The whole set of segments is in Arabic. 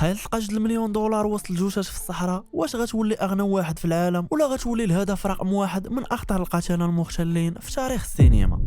تخيل تلقى جوج المليون دولار وسط الجوشات في الصحراء، واش غتولي اغنى واحد في العالم ولا غتولي الهدف رقم واحد من اخطر القتلة المختلين في تاريخ السينما؟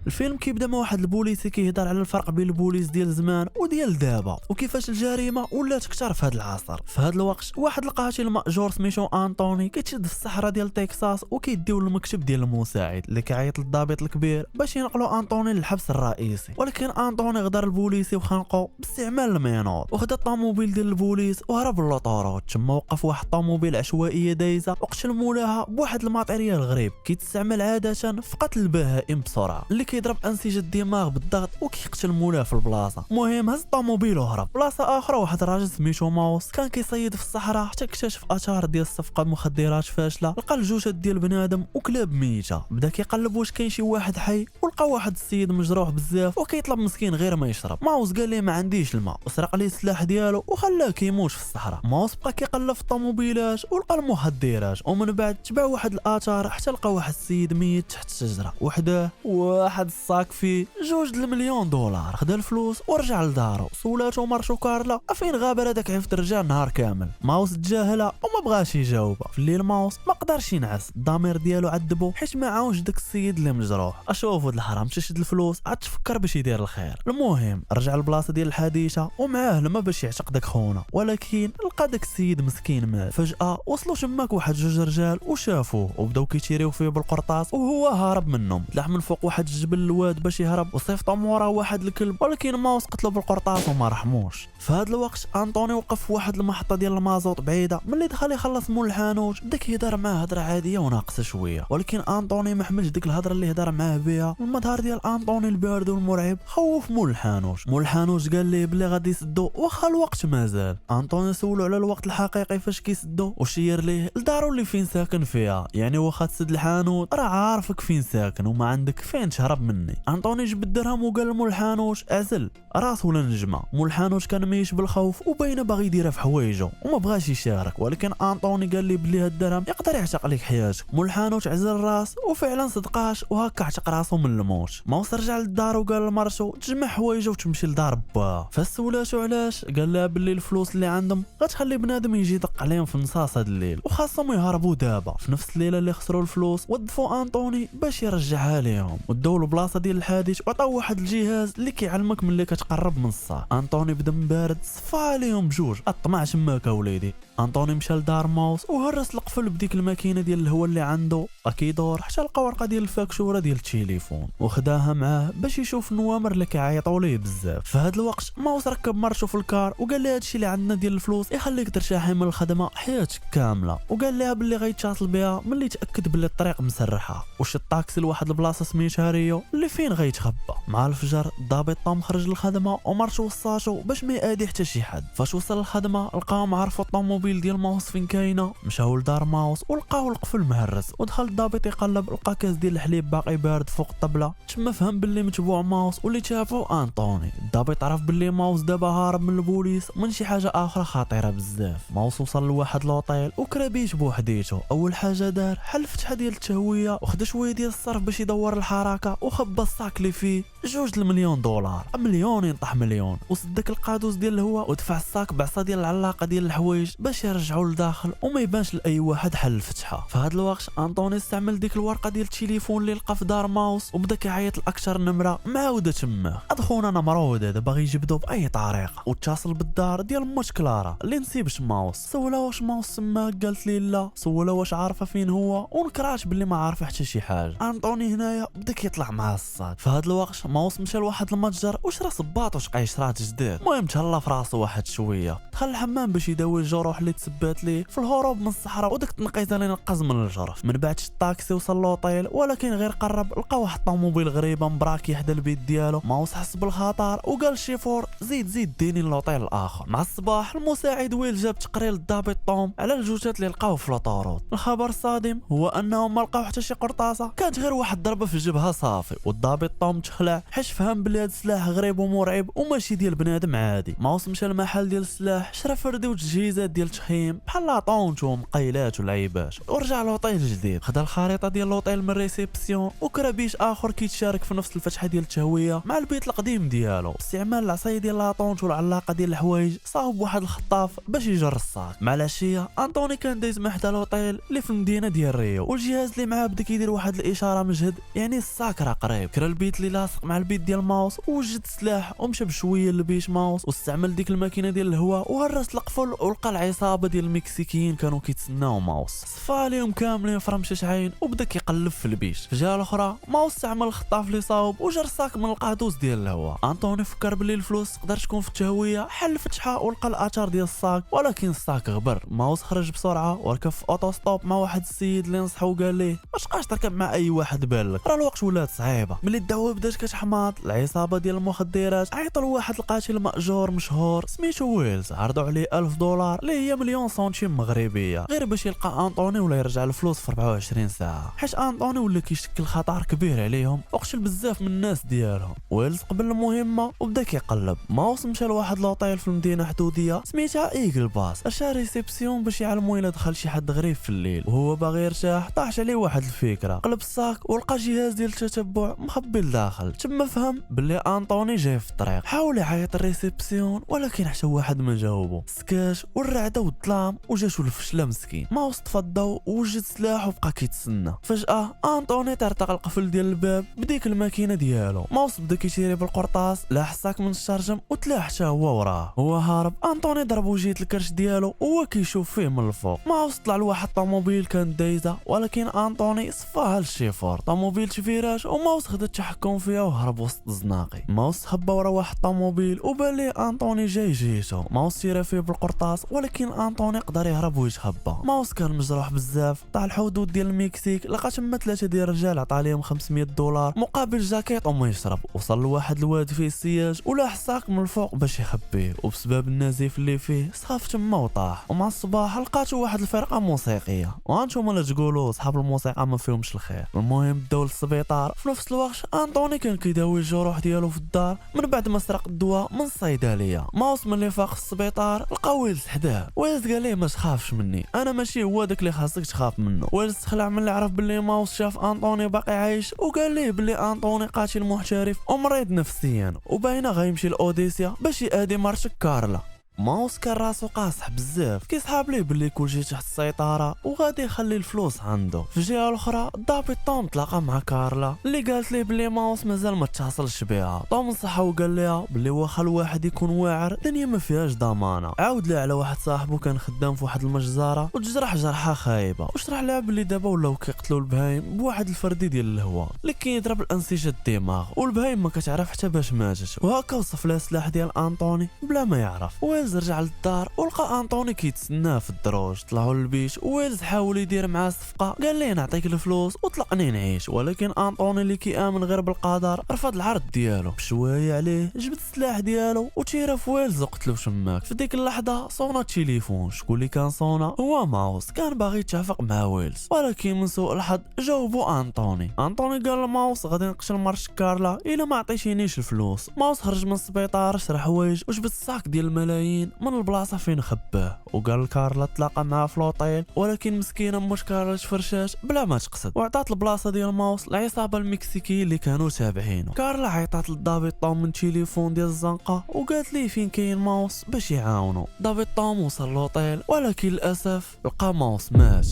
الفيلم كيبدا مع واحد البوليسي كيهضر على الفرق بين البوليس ديال زمان وديال دابا، وكيفاش الجريمه ولات كثر في هذا العصر. في هذا الوقت واحد القاتل مأجور سميتو انطوني كيتشد في الصحراء ديال تكساس وكيديو للمكتب ديال المساعد اللي كيعيط للضابط الكبير باش ينقلوا انطوني للحبس الرئيسي. ولكن انطوني غدر البوليسي وخنقو باستعمال المينور، وخدا الطوموبيل ديال البوليس وهرب للوطورات. تما وقف واحد الطوموبيل عشوائيه دايزه وقتل مولاها بواحد الماتيريال غريب كيتستعمل عاده في قتل البهائم بسرعه، اللي كيضرب انسجه الدماغ بالضغط وكيقتل مولاه في البلاصه. المهم هز الطوموبيل وهرب. بلاصه اخرى واحد الراجل سميتو ماوس كان كيصيد في الصحراء حتى اكتشف اثار ديال صفقه مخدرات فاشله، لقى الجثث ديال بنادم وكلاب ميته. بدا كيقلب واش كاين شي واحد حي، ولقى واحد السيد مجروح بزاف وكيطلب مسكين غير ما يشرب. ماوس قال ليه ما عنديش الماء وسرق ليه السلاح ديالو وخلاه كيموت في الصحراء. ماوس بقى كيقلب في الطوموبيلات ولقى المخدرات، ومن بعد تبع واحد الاثار حتى لقى واحد السيد ميت تحت الشجره وحده واحد الصاك فيه جوج المليون دولار. خدا الفلوس ورجع لدارو. سولاتو مرتو كارلا فين غابر هذاك عفت الرجال نهار كامل. ماوس تجاهلها وما بغاش يجاوبها. في الليل ماوس ما قدرش ينعس، الضمير ديالو عذبو حيت ما عاونش داك السيد اللي مجروح. اشوف هاد الحرام تشد الفلوس عاد تفكر باش يدير الخير. المهم رجع للبلاصه ديال الحادثه ومعاه لما باش يعتق داك خونا، ولكن لقى داك السيد مسكين مات. فجاه وصلوا تماك واحد جوج رجال وشافوه وبداو كيتيريو فيه بالقرطاس وهو هارب منهم. طلع من فوق واحد الجبل الواد باش يهرب وصيفطوا مورا واحد الكلب، ولكن ماوس قتلو بالقرطاس وما رحموش. في هذا الوقت انطوني وقف في واحد المحطه ديال المازوط بعيده. ملي دخل يخلص مول الحانوت بدا كيهضر معاه هضره عاديه وناقصه شويه، ولكن انطوني ما حملش ديك الهضره اللي هضر معاه بها. المظهر ديال انطوني البارد والمرعب خوف مول الحانوت. مول الحانوت قال ليه بلي غادي يسدو واخا الوقت مازال. انطوني سولو على الوقت الحقيقي فاش كيسدو وشير ليه لدارو اللي فين ساكن فيها، يعني واخا تسد الحانوت راه عارفك فين ساكن وما عندك فين تهرب مني. انطوني جبد الدرهم وقال لمول الحانوت اعزل راس ولا نجمه. مول الحانوت كان ميش بالخوف وباينه باغي يديرها في حوايجه وما بغاش يشارك، ولكن انطوني قال لي بلي هاد الدرهم يقدر يعتق لك حياتك. مول الحانوت عزل الراس وفعلا صدقاش وهكا عتق راسو من الموت. ماوس رجع للدار وقال لمرتو تجمع حوايجه وتمشي لدار باه. فسولاتو علاش، قال لها بلي الفلوس اللي عندهم غتخلي بنادم يجي يدق عليهم في نصاص هاد الليل وخاصهم يهربوا دابا. في نفس الليله اللي خسروا الفلوس وظفوا انطوني باش يرجعها لهم، وداو البلاصه ديال الحادث وعطاو واحد الجهاز اللي كيعلمك ملي كتقرب من الصاع. انطوني بدم بارد صفى عليهم بجوج. الطمع تماك اوليدي. انطوني مشى لدار ماوس وهرس القفل بديك الماكينه ديال الهواء اللي عنده كيدور حتى لقى ورقه ديال الفاكتوره ديال التليفون وخداها معاه باش يشوف النوامر اللي كيعيطوا ليه بزاف. في هذا الوقت ماوس ركب مرته في الكار وقال لها هادشي اللي عندنا ديال الفلوس يخليك ترتاحي من الخدمه حياتك كامله، وقال لها باللي غيتصل بها ملي تاكد باللي الطريق مسرحه، وشد الطاكسي لواحد البلاصه سميتها ريو اللي فين غيتخبى. مع الفجر الضابط طام خرج للخدمه ومرته وصاتو باش ما يأذي حتى شي حد. فاش وصل للخدمه لقاهم عرفوا الطوموبيل ديال ماوس فين كاينه، مشاو لدار ماوس ولقاو القفل مهرس. ودخل الضابط يقلب لقى كاس ديال الحليب باقي بارد فوق الطبله. تما فهم باللي متبوع ماوس واللي شافو انطوني. الضابط عرف باللي ماوس دابا هارب من البوليس من شي حاجه اخرى خطيره بزاف. ماوس وصل لواحد لوطيل وكرابيش بوحديتو. اول حاجه دار حل فتحه ديال التهويه وخدا شويه ديال الصرف باش يدور الحركه وخبى الصاك اللي فيه جوج المليون دولار. مليون ينطح مليون. وسد داك القادوس ديال الهواء ودفع الصاك بعصا ديال العلاقه ديال الحوايج باش يرجعوا لداخل وما يبانش لاي واحد حل الفتحه. في هذا الوقت انطوني استعمل ديك الورقه ديال التليفون اللي لقى في دار ماوس وبدا كيعيط لاكثر نمره معاوده تماه. ادخونا انا مرود هذا باغي يجبدو باي طريقه. واتصل بالدار ديال موت كلارا اللي نسيبش ماوس. سولا واش ماوس تما قالت لي لا. سولا واش عارفه فين هو ونكراش باللي ما عارفه حتى شي حاجه. انطوني هنايا بدا كيطلع مع الصاد. في هذا الوقت ماوس مشى لواحد المتجر وشرا صباط وشقيشرات جداد. المهم تهلا في راسو واحد شويه، دخل الحمام باش يداوي الجروح اللي تسبات ليه في الهروب من الصحراء وداك التنقيزه اللي نقز من الجرف. من بعد شد الطاكسي وصل لوطيل، ولكن غير قرب لقى واحد الطوموبيل غريبه مبراكي حدا البيت ديالو. ماوس حس بالخطر وقال الشيفور زيد ديني للوطيل الاخر. مع الصباح المساعد ويل جاب تقرير للضابط طوم على الجثث اللي لقاو في لوطوروط. الخبر الصادم هو انهم ما لقاو حتى شي قرطاسه، كانت غير واحد ضربه في الجبهه صافي. والضابط طوم تخلع حيت فهم بلي هذا السلاح غريب ومرعب وماشي ديال بنادم عادي. ماوس مشى للمحل ديال السلاح الصباح شرا فردي وتجهيزات ديال التخييم بحال لاطونت ومقيلات ولعيبات، ورجع لوطيل جديد. خدا الخريطه ديال لوطيل من ريسيبسيون وكرا بيت اخر كيتشارك في نفس الفتحه ديال التهويه مع البيت القديم ديالو. استعمال العصايه ديال لاطونت والعلاقه ديال الحوايج صاوب واحد الخطاف باش يجر الصاك. مع العشيه انطوني كان دايز مع حدا لوطيل اللي في المدينه ديال ريو، والجهاز اللي معاه بدا كيدير واحد الاشاره مجهد يعني الصاك راه قريب. كرا البيت اللي لاصق مع البيت ديال ماوس ووجد سلاح ومشى بشويه لبيت ماوس واستعمل ديك الماكينه ديال الهواء وهرس القفل، ولقى العصابه ديال المكسيكيين كانوا كيتسناو ماوس. صفى عليهم كاملين في رمشش عين وبدا كيقلب في البيت. في الجهه الاخرى ماوس استعمل الخطاف اللي صاوب وجر الصاك من القادوس ديال الهواء. انطوني فكر بلي الفلوس تقدر تكون في التهويه، حل الفتحه ولقى الاثار ديال الصاك، ولكن الصاك غبر. ماوس خرج بسرعه وركب في اوتو ستوب مع واحد السيد اللي نصحو وقال ليه ما تبقاش تركب مع اي واحد بالك، راه الوقت ولات صعيبه. ملي الدعوه بدات كتحماض، العصابه ديال المخدرات عيطوا لواحد القاتل مأجور مشهور سميتو ويلز، عرضوا عليه $1000 اللي هي مليون سنتيم مغربيه، غير باش يلقى انطوني ولا يرجع الفلوس في 24 ساعه، حيت انطوني ولا كيشكل خطر كبير عليهم وقتل بزاف من الناس ديالهم. ويلز قبل المهمه وبدا كيقلب. ماوس مشى لواحد لوطيل في المدينه حدوديه سميتها ايغل باس، اشا ريسيبسيون باش يعلموا الا دخل شي حد غريب في الليل، وهو باغي يرتاح طاحت عليه واحد الفكره. قلب الصاك ولقى جهاز ديال التتبع مخبي لداخل، تما فهم باللي انطوني جاي في الطريق. حاول يعيط الريسيبسيون ولكن حتى واحد ما جاوبو. سكات والرعده والظلام وجاتو الفشله مسكين. ماوس طفى الضو ووجد سلاح وبقى كيتسنى. فجاه انطوني طرطق القفل ديال الباب بديك الماكينه ديالو. ماوس بدا كيشيري بالقرطاس، لاح الساك من الشرجم وتلاح حتى هو وراه. هو هارب، انطوني ضرب وجهه الكرش ديالو وهو كيشوف فيه من الفوق. ماوس طلع لواحد طوموبيل كانت دايزه، ولكن انطوني صفاها للشيفور. طوموبيل شفيراج وماوس خد التحكم فيها وهرب وسط الزناقي. ماوس خبى ورا واحد طوموبيل وبان ليه انطوني جاي جيتو. ماوس سير فيه بالقرطاس ولكن انطوني قدر يهرب ويتخبى. ماوس كان مجروح بزاف، طلع الحدود ديال المكسيك، لقى تما 3 ديال الرجال عطا ليهم $500 مقابل جاكيط وما يشرب. وصل لواحد الواد فيه السياج ولاح الساك من الفوق باش يخبيه، وبسبب النزيف اللي فيه صاف تما وطاح. ومع الصباح لقاتو واحد الفرقه موسيقيه، وانتم لا تقولوا صحاب الموسيقى ما فيهمش الخير. المهم داو للسبيطار. في نفس الوقت انطوني كان كيداوي الجروح ديالو في الدار من بعد ما سرق الدواء من الصيدليه. ماوس ملي فاق السبيطار لقى ويلز حداه. ويلز قال ليه ما تخافش مني، انا ماشي هو داك اللي خاصك تخاف منه. ويلز تخلع من اللي عرف باللي ماوس شاف انطوني باقي عايش، وقال ليه باللي انطوني قاتل محترف ومريض نفسيا وباينه غيمشي لاوديسيا باش يأدي مرتك كارلا. ماوس كان راسو قاصح بزاف، كيصحاب ليه باللي كلشي تحت السيطره وغادي يخلي الفلوس عنده. في الجهه الاخرى الضابط توم تلاقى مع كارلا اللي قالت ليه باللي ماوس مازال ما اتصلش بها. توم نصحها وقال لها باللي واخا الواحد يكون واعر الدنيا ما فيهاش ضمانه. عاود لها على واحد صاحبه كان خدام في واحد المجزره وتجرح جرحه خايبه، وشرح لها باللي دابا ولاو كيقتلوا البهايم بواحد الفردي ديال الهواء اللي كيضرب الانسجه الدماغ، والبهايم ما كتعرف حتى باش ماتت. وهكا وصف لها السلاح ديال انطوني بلا ما يعرف. ويلز رجع للدار ولقى انطوني كيتسناه في الدروج. طلعوا للبيت ويلز حاول يدير معاه صفقه، قال ليه نعطيك الفلوس وطلقني نعيش، ولكن انطوني اللي كيامن غير بالقدر رفض العرض ديالو. بشويه عليه جبد السلاح ديالو وتيرا في ويلز وقتلو تماك. في ديك اللحظه صونا التليفون. شكون اللي كان صونا؟ هو ماوس. كان باغي يتفق مع ويلز ولكن من سوء الحظ جاوبو انطوني. انطوني قال لماوس غادي نقتل مرت كارلا الا ما عطيتينيش الفلوس. ماوس خرج من السبيطار شرا حوايج وجبد الساك ديال الملايين من البلاصه فين خباه، وقال لكارلا تلاقى معاه في لوطيل، ولكن مسكينه موت كارلا تفرشات بلا ما تقصد، وعطات البلاصه ديال ماوس العصابه المكسيكيه اللي كانوا تابعينه. كارلا عيطات للضابط طوم من تليفون ديال الزنقه وقالت ليه فين كاين ماوس باش يعاونوا. ضابط طوم وصل لوطيل ولكن للاسف لقى ماوس مات.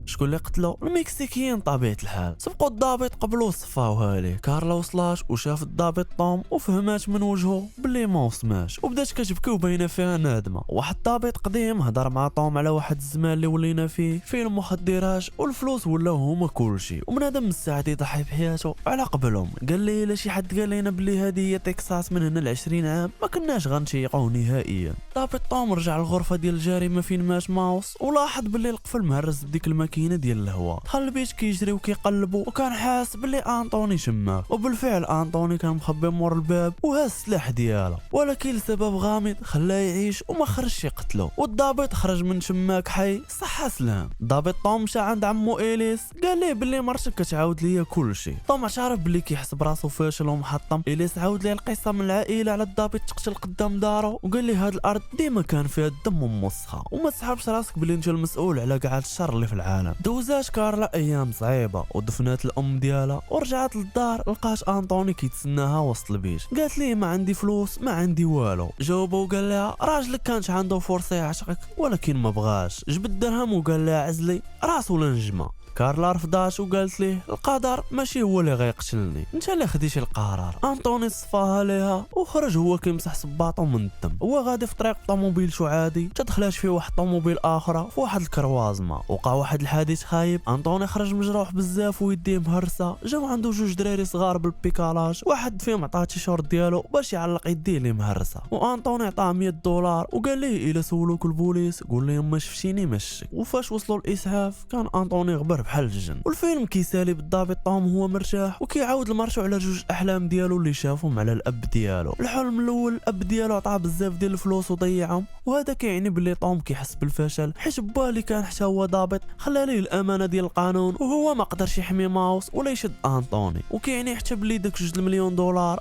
شكون اللي قتلو؟ المكسيكيين طبيعة الحال. سبقوا الضابط قبلو صفاوها ليه. كارلا وصلات وشاف الضابط طوم وفهمات من وجهه باللي ماوس مات وبدات كتبكي وباينه فيها نادمه. واحد الضابط قديم هضر مع طوم على واحد الزمان اللي ولينا فيه المخدرات والفلوس ولاو هما كلشي، وبنادم مستعد يضحي بحياته على قبلهم. قال لي الا شي حد قال لينا باللي هذه هي تكساس من هنا ل20 عام ما كناش غنتيقوا نهائيا. ضابط طوم رجع للغرفه ديال الجريمه فين مات ماوس ولاحظ باللي القفل مهرس بديك الماكينه ماكينه ديال الهواء. دخل البيت كيجري وكيقلبو وكان حاس بلي انطوني شماه، وبالفعل انطوني كان مخبي مور الباب وهز السلاح ديالها، ولكن لسبب غامض خلاه يعيش وما خرجش يقتلو. والضابط خرج من شماك حي صحة سلام. الضابط طوم مشى عند عمو إليس قال ليه بلي مرتك كتعاود ليا كلشي. طوم اعترف بلي كيحس براسو فاشل ومحطم. إليس عاود ليه القصه من العائله على الضابط تقتل قدام دارو، وقال لي هاد الارض ديما كان فيها الدم وموسخه، وما تسحبش راسك بلي انت المسؤول على كاع الشر اللي في العالم. دوزات كارلا ايام صعيبه ودفنات الام ديالها، ورجعت للدار لقات انطوني كيتسناها وسط البيت. قالت ليه ما عندي فلوس ما عندي والو. جاوبه وقال لها راجلك كانت عنده فرصه يعشقك ولكن ما بغاش، جبد الدرهم وقال لها عزلي راس ولا نجمه. كارلا رفضات وقالت ليه القدر ماشي هو اللي غيقتلني، انت اللي خديتي القرار. انطوني صفاها ليها وخرج هو كيمسح صباطو من الدم. هو غادي في طريق طوموبيل عادي تدخلات فيه واحد طوموبيل اخرى في واحد الكروازما، وقع واحد الحادث خايب. انطوني خرج مجروح بزاف ويديه مهرسه. جاو عنده جوج دراري صغار بالبيكالاج، واحد فيهم عطاه التيشيرت ديالو باش يعلق يديه اللي مهرسه، وانطوني عطاه $100 وقال ليه الا سولوك البوليس قول لهم ما شفتيني مشي. وفاش وصلوا الاسعاف كان انطوني غبر بحال الجن. والفيلم كيسالي بالضابط طوم هو مرتاح وكيعاود لمرتو على جوج احلام ديالو اللي شافهم على الاب ديالو. الحلم الاول الاب ديالو عطاه بزاف ديال الفلوس وضيعهم، وهذا كيعني بلي طوم كيحس بالفشل حيت باه اللي كان حتى هو ضابط خلى ليه الامانه ديال القانون وهو ما قدرش يحمي ماوس ولا يشد انطوني، وكيعني حتى بلي داك $2 مليون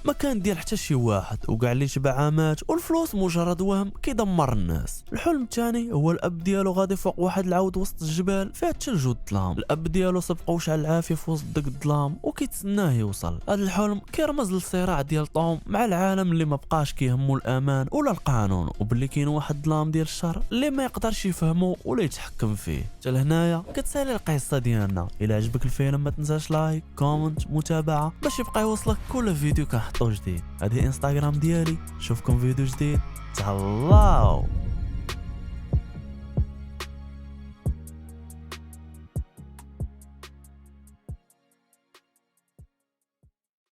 ما كان ديال حتى شي واحد، وكاع اللي تبعها مات والفلوس مجرد وهم كيدمر الناس. الحلم الثاني هو الاب ديالو غادي فوق واحد العود وسط الجبال فيها الثلج والظلام. الاب ديالو سبق وشعل العافيه في وسط داك الظلام وكيتسناه يوصل. هذا الحلم كيرمز للصراع ديال طوم مع العالم اللي ما بقاش كيهمو الامان ولا القانون، وباللي كاين واحد الظلام ديال الشر اللي ما يقدرش يفهمو ولا يتحكم فيه. حتى لهنايا كتسالي القصه ديالنا. الا عجبك الفيلم ما تنساش لايك كومنت متابعه باش يبقى يوصلك كل فيديو كنحطو جديد. هذه انستغرام ديالي، نشوفكم فيديو جديد. تهلاو.